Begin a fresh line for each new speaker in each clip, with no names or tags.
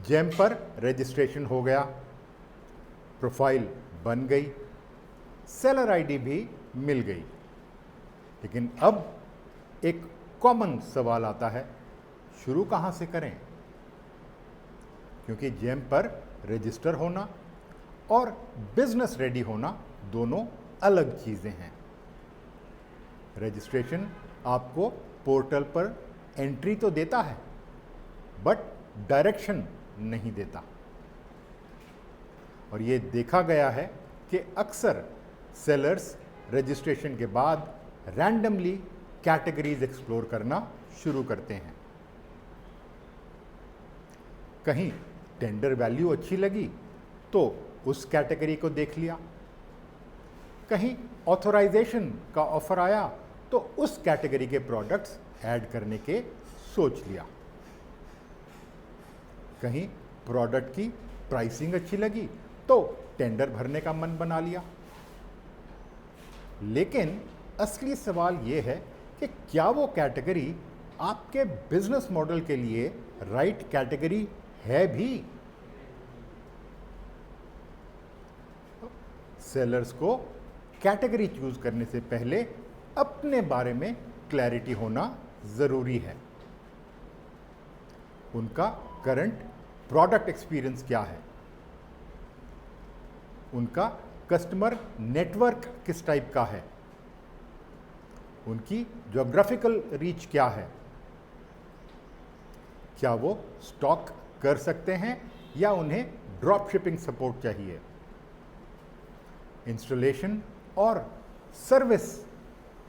GeM पर registration हो गया, प्रोफाइल बन गई, सेलर आईडी भी मिल गई। लेकिन अब एक कॉमन सवाल आता है, शुरू कहाँ से करें? क्योंकि जेम पर रजिस्टर होना और बिजनेस रेडी होना दोनों अलग चीज़ें हैं। रजिस्ट्रेशन आपको पोर्टल पर एंट्री तो देता है, बट डायरेक्शन नहीं देता। और ये देखा गया है कि अक्सर सेलर्स रजिस्ट्रेशन के बाद रैंडमली कैटेगरीज एक्सप्लोर करना शुरू करते हैं। कहीं टेंडर वैल्यू अच्छी लगी तो उस कैटेगरी को देख लिया, कहीं ऑथराइजेशन का ऑफर आया तो उस कैटेगरी के प्रोडक्ट्स ऐड करने के सोच लिया, कहीं प्रोडक्ट की प्राइसिंग अच्छी लगी तो टेंडर भरने का मन बना लिया। लेकिन असली सवाल ये है कि क्या वो कैटेगरी आपके बिजनेस मॉडल के लिए राइट कैटेगरी है भी? सेलर्स को कैटेगरी चूज करने से पहले अपने बारे में क्लैरिटी होना जरूरी है। उनका करंट प्रोडक्ट एक्सपीरियंस क्या है, उनका कस्टमर नेटवर्क किस टाइप का है, उनकी ज्योग्राफिकल रीच क्या है, क्या वो स्टॉक कर सकते हैं या उन्हें ड्रॉप शिपिंग सपोर्ट चाहिए, इंस्टॉलेशन और सर्विस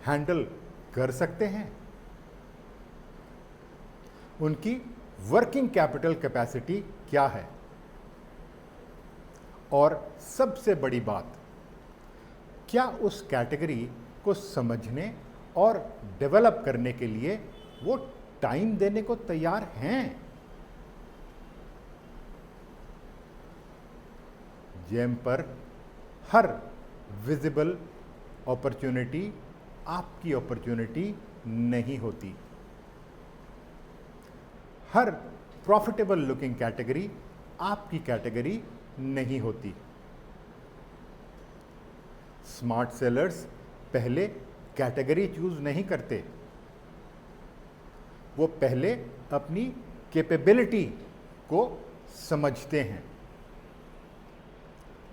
हैंडल कर सकते हैं, उनकी वर्किंग कैपिटल कैपेसिटी क्या है, और सबसे बड़ी बात, क्या उस कैटेगरी को समझने और डेवलप करने के लिए वो टाइम देने को तैयार हैं? जेम पर हर विजिबल अपॉर्चुनिटी आपकी अपॉर्चुनिटी नहीं होती, हर प्रॉफिटेबल लुकिंग कैटेगरी आपकी कैटेगरी नहीं होती। स्मार्ट सेलर्स पहले कैटेगरी चूज नहीं करते, वो पहले अपनी कैपेबिलिटी को समझते हैं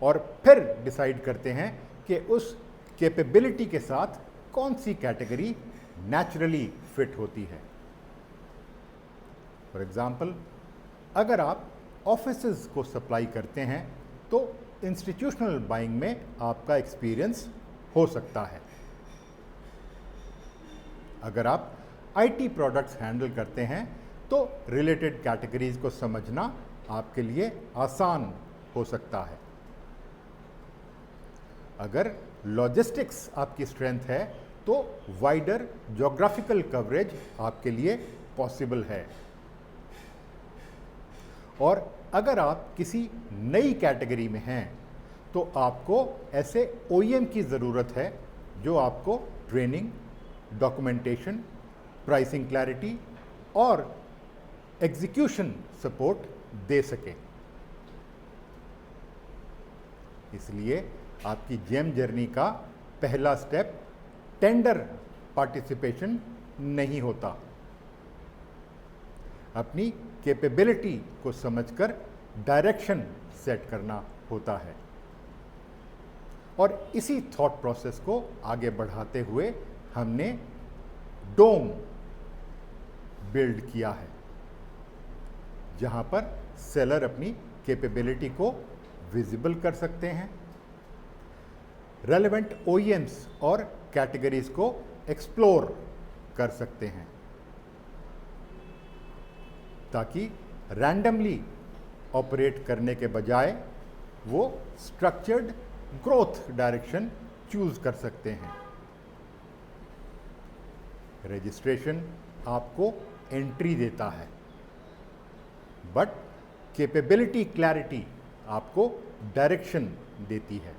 और फिर डिसाइड करते हैं कि उस कैपेबिलिटी के साथ कौन सी कैटेगरी नेचुरली फिट होती है। फॉर एग्जाम्पल, अगर आप ऑफिसेज को सप्लाई करते हैं तो इंस्टीट्यूशनल बाइंग में आपका एक्सपीरियंस हो सकता है। अगर आप आईटी प्रोडक्ट्स हैंडल करते हैं तो रिलेटेड कैटेगरीज को समझना आपके लिए आसान हो सकता है। अगर लॉजिस्टिक्स आपकी स्ट्रेंथ है तो वाइडर ज्योग्राफिकल कवरेज आपके लिए पॉसिबल है। और अगर आप किसी नई कैटेगरी में हैं तो आपको ऐसे ओईएम की ज़रूरत है जो आपको ट्रेनिंग, डॉक्यूमेंटेशन, प्राइसिंग क्लैरिटी और एग्जीक्यूशन सपोर्ट दे सके। इसलिए आपकी जेम जर्नी का पहला स्टेप टेंडर पार्टिसिपेशन नहीं होता, अपनी कैपेबिलिटी को समझकर डायरेक्शन सेट करना होता है। और इसी थॉट प्रोसेस को आगे बढ़ाते हुए हमने डोम बिल्ड किया है, जहां पर सेलर अपनी कैपेबिलिटी को विजिबल कर सकते हैं, रेलेवेंट ओईएम्स और कैटेगरीज को एक्सप्लोर कर सकते हैं, ताकि रैंडमली ऑपरेट करने के बजाय वो स्ट्रक्चर्ड ग्रोथ डायरेक्शन चूज कर सकते हैं। रजिस्ट्रेशन आपको एंट्री देता है, बट कैपेबिलिटी क्लैरिटी आपको डायरेक्शन देती है।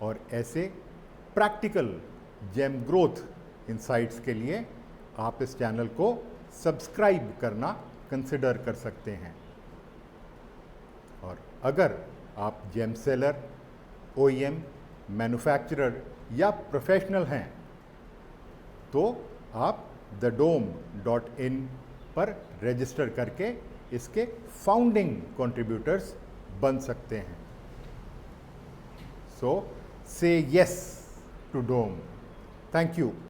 और ऐसे प्रैक्टिकल जेम ग्रोथ इनसाइट्स के लिए आप इस चैनल को सब्सक्राइब करना कंसिडर कर सकते हैं। और अगर आप जेम सेलर, OEM, मैन्युफैक्चरर या प्रोफेशनल हैं तो आप thedome.in पर रजिस्टर करके इसके फाउंडिंग कंट्रीब्यूटर्स बन सकते हैं। So say yes to dome. Thank you.